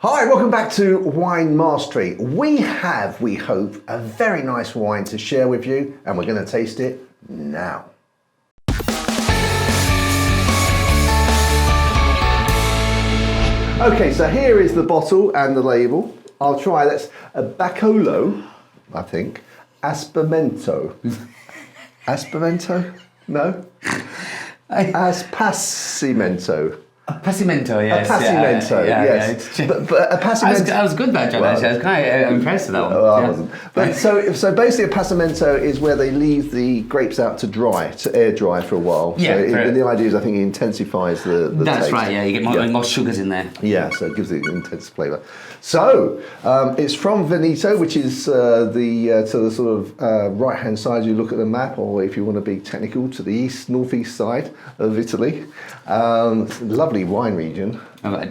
Hi, welcome back to Wine Mastery. We have, we hope, a very nice wine to share with you, and we're going to taste it now. Okay, so here is the bottle and the label. I'll try, that's a Baccolo, I think, Aspimento. Aspimento? No? Aspassimento. A passimento, yes. A passimento, yes. Yeah. But a passimento... I was good that, John, actually. I was quite impressed with that one. I wasn't. But so basically a passimento is where they leave the grapes out to dry, to air dry for a while. Yeah, so the idea is I think it intensifies the That's taste. right, yeah. You get more sugars in there. Yeah, so it gives it an intense flavour. So, it's from Veneto, which is to the sort of right-hand side, you look at the map, or if you want to be technical, to the northeast side of Italy. Lovely wine region.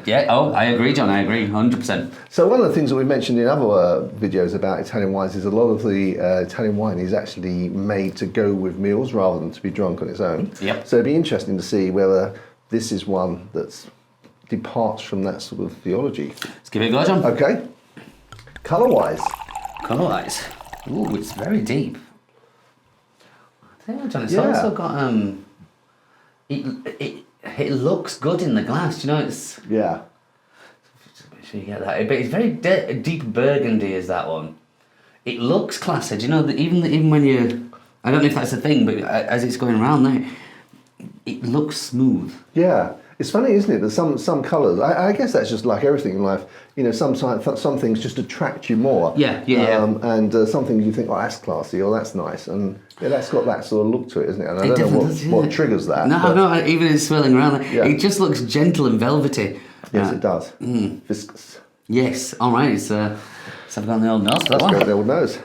Yeah, I agree, John, I agree, 100%. So one of the things that we mentioned in other videos about Italian wines is a lot of the Italian wine is actually made to go with meals rather than to be drunk on its own. Yep. So it'd be interesting to see whether this is one that departs from that sort of theology. Let's give it a go, John. Okay. Colour-wise. Colour-wise. Ooh, it's very deep. I tell you what, John, it's Yeah. also got, it looks good in the glass, you know, it's... Yeah. Make sure you get that. But it's very deep burgundy is that one. It looks classy, do you know, that even when you... I don't know if that's a thing, but as it's going around there, it looks smooth. Yeah. It's funny, isn't it, that some colours, I guess that's just like everything in life, you know, some things just attract you more. Yeah. And some things you think, oh, that's classy, or that's nice, and yeah, that's got that sort of look to it, isn't it? And I don't know what triggers that. No, even in swirling around, Yeah. it just looks gentle and velvety. Yes, it does. Viscous. Yes, all right, let's have a go on the old nose for that Let's one. go with the old nose.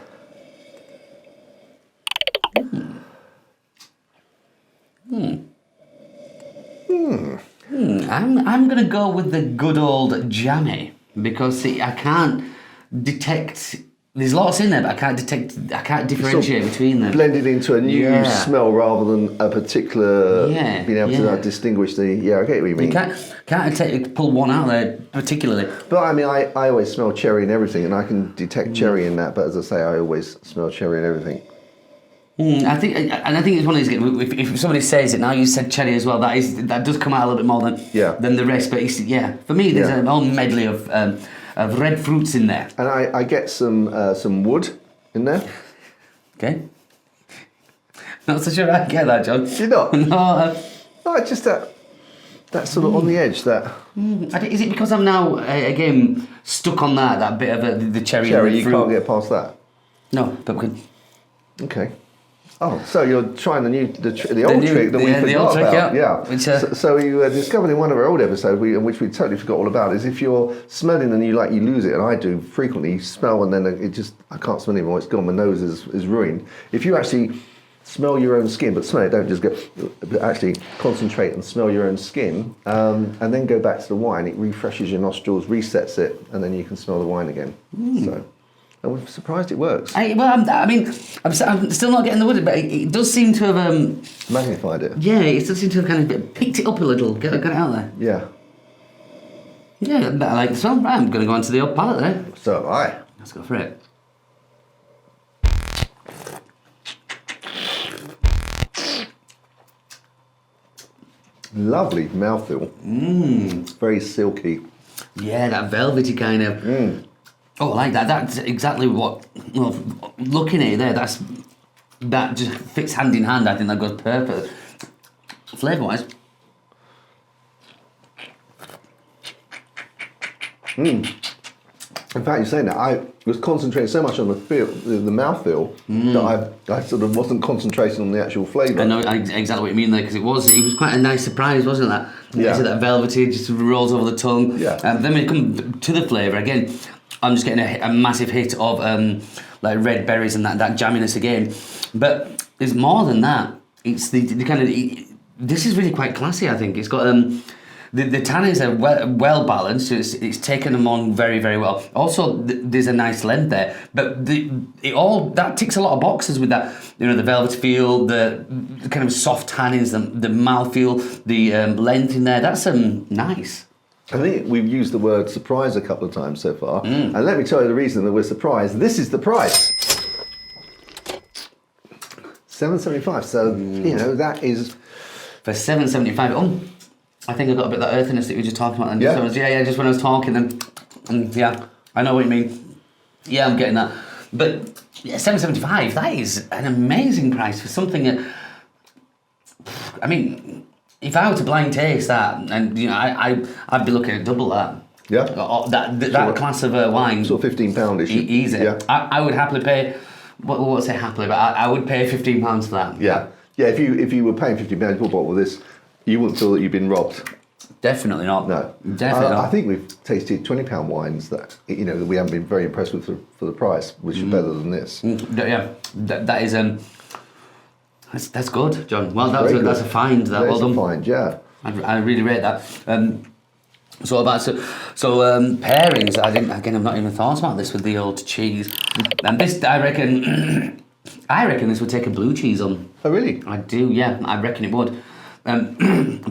I'm going to go with the good old jammy because see, I can't detect. There's lots in there, but I can't differentiate between them. Blended into a new smell rather than a particular. Being able to distinguish the. Yeah, I get what you mean. You can't pull one out there particularly. But I mean, I always smell cherry in everything, and I can detect cherry in that. But as I say, I always smell cherry in everything. I think it's one of these. If somebody says it now, you said cherry as well. That does come out a little bit more than the rest. But for me, there's a whole medley of red fruits in there. And I get some wood in there. Okay. Not so sure I get that, John. You're not? No. No, it's just that sort of on the edge. That. Is it because I'm now again stuck on that bit of the cherry? Cherry, you fruit? can't get past that. No, but we can. Okay. Oh, so you're trying the old trick that we forgot about. Yeah. So you discovered in one of our old episodes, which we totally forgot all about, is if you're smelling and you lose it, and I do frequently smell, and then I can't smell anymore. It's gone. My nose is ruined. If you actually smell your own skin, but smell it, don't just go. Actually concentrate and smell your own skin, and then go back to the wine. It refreshes your nostrils, resets it, and then you can smell the wine again. So. And we're surprised it works. I'm still not getting the wood, but it does seem to have... magnified it. Yeah, it does seem to have kind of picked it up a little, got it out there. Yeah. Yeah, but I like the smell. Right, I'm going to go on to the old palate there. So am I. Let's go for it. Lovely mouthfeel. It's very silky. Yeah, that velvety kind of... Oh, I like that. That's exactly what... Well, looking at it there, that just fits hand in hand. I think that goes perfect. Flavour-wise. In fact, you're saying that I was concentrating so much on the mouthfeel that I sort of wasn't concentrating on the actual flavour. I know exactly what you mean there, because it was quite a nice surprise, wasn't it? Yeah. That velvety just rolls over the tongue. Yeah. Then when it comes to the flavour, again, I'm just getting a massive hit of like red berries and that jamminess again. But there's more than that. It's the kind of... this is really quite classy, I think. It's got... The tannins are well balanced. It's taken them on very, very well. Also, there's a nice length there, but that ticks a lot of boxes with that. You know, the velvet feel, the kind of soft tannins, the mouthfeel, the length in there. That's nice. I think we've used the word surprise a couple of times so far. And let me tell you the reason that we're surprised. This is the price. $7.75. So, you know, that is... For $7.75. Oh, I think I got a bit of that earthiness that you were just talking about. And yeah. Just when I was talking and yeah, I know what you mean. Yeah, I'm getting that. But yeah, $7.75, that is an amazing price for something that... I mean... If I were to blind taste that, and you know, I'd be looking at double that. Yeah. That class of wine. Sort of £15-ish. Easy. Yeah. I would happily pay. What's it happily? But I would pay £15 for that. Yeah. Yeah. If you were paying £15 for a bottle of this, you wouldn't feel that you've been robbed. Definitely not. No. Definitely not. I think we've tasted £20 wines that that we haven't been very impressed with for the price, which is better than this. Yeah. That is That's good, John. Well, that's a find. That well done. A find, yeah. I really rate that. So pairings. I've not even thought about this with the old cheese. And this, I reckon this would take a blue cheese on. Oh, really? I do. Yeah, I reckon it would.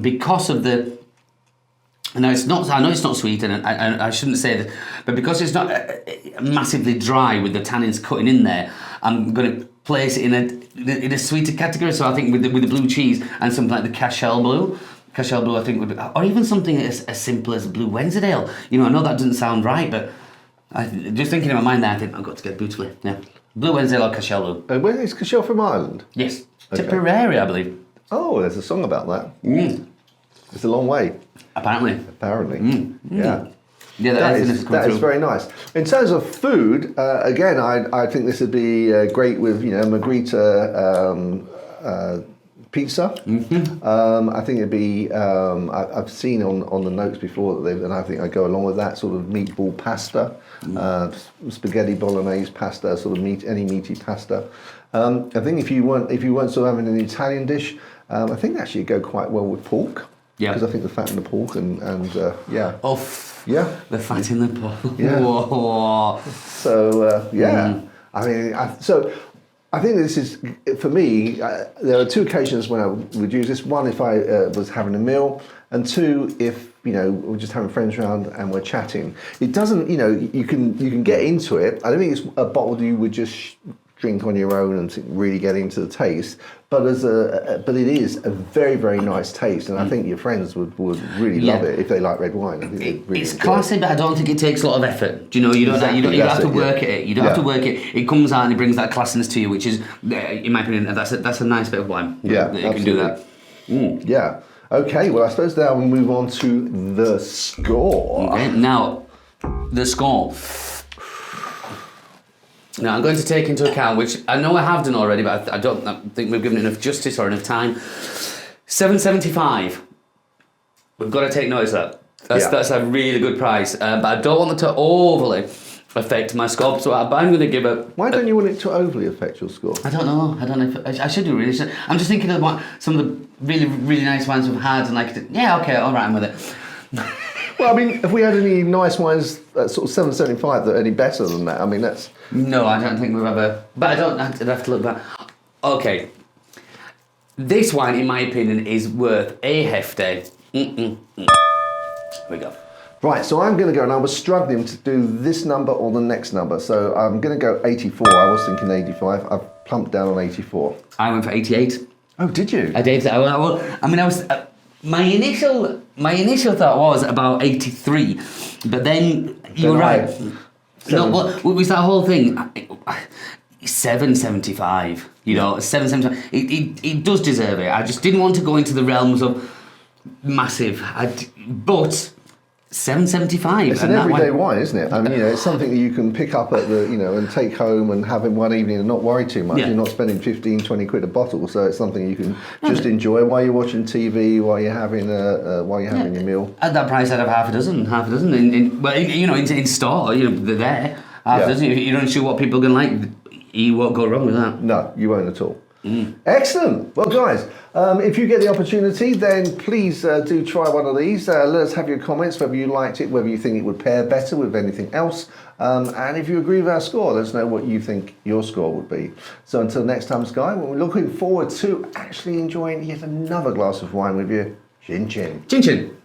Because of the. No, it's not. I know it's not sweet, and I shouldn't say that, but because it's not massively dry with the tannins cutting in there, I'm going to place it in a sweeter category. So I think with the blue cheese and something like the Cashel Blue, I think would be, or even something as simple as Blue Wensleydale. You know, I know that doesn't sound right, but just thinking in my mind there, I think I've got to get beautifully. Yeah, Blue Wensleydale or Cashel Blue. Where is Cashel from Ireland? Yes, Tipperary, I believe. Oh, there's a song about that. It's a long way. Apparently. Yeah. Yeah, that is very nice. In terms of food, again, I think this would be great with margherita pizza. I think it'd be. I've seen on the notes before that and I think I go along with that sort of meatball pasta, spaghetti bolognese pasta, sort of any meaty pasta. I think if you weren't sort of having an Italian dish, I think actually it'd go quite well with pork. Yeah, because I think the fat in the pork and yeah. Yeah. The fat in the pork. Yeah. Whoa. So I mean, I think this is for me. There are two occasions when I would use this. One, if I was having a meal, and two, if we're just having friends around and we're chatting. It doesn't, you can get into it. I don't think it's a bottle you would just drink on your own and really get into the taste, but it is a very, very nice taste, and I think your friends would really love it if they like red wine. I think it's classy, but I don't think it takes a lot of effort. You don't have to work at it. You don't have to work it. It comes out and it brings that classiness to you, which is, in my opinion, that's a nice bit of wine. Yeah, that you can do that. Yeah. Okay. Well, I suppose now we'll move on to the score. Okay. Now, the score. Now, I'm going to take into account, which I know I have done already, but I don't think we've given enough justice or enough time. 7.75. We've got to take notice of that. That's a really good price, but I don't want it to overly affect my score, so I'm going to give it... Why don't you want it to overly affect your score? I don't know if... I should do really. I'm just thinking of some of the really, really nice wines we've had, and okay, all right, I'm with it. Well, I mean, if we had any nice wines at sort of 7.75 that are any better than that, I mean, that's... No, I don't think we've ever... But I'd have to look back. Okay. This wine, in my opinion, is worth a hefty. Here we go. Right, so I'm going to go, and I was struggling to do this number or the next number, so I'm going to go 84. I was thinking 85. I've plumped down on 84. I went for 88. Oh, did you? I did. I was... My initial thought was about 83, but then you were right. No, what was that whole thing? 7.75. 7.75. It does deserve it. I just didn't want to go into the realms of massive. But 7.75. It's an everyday wine, isn't it? I mean, it's something that you can pick up at the, and take home and have in one evening and not worry too much. Yeah. You're not spending 15, 20 quid a bottle, so it's something you can just enjoy while you're watching TV, while you're having your meal. At that price, I'd have half a dozen in store. They're there. Half a dozen. If you're not sure what people are going to like, you won't go wrong with that. No, you won't at all. Excellent. Well, guys, if you get the opportunity, then please do try one of these. Let us have your comments, whether you liked it, whether you think it would pair better with anything else. And if you agree with our score, let us know what you think your score would be. So until next time, Sky, we're looking forward to actually enjoying yet another glass of wine with you. Chin chin. Chin chin.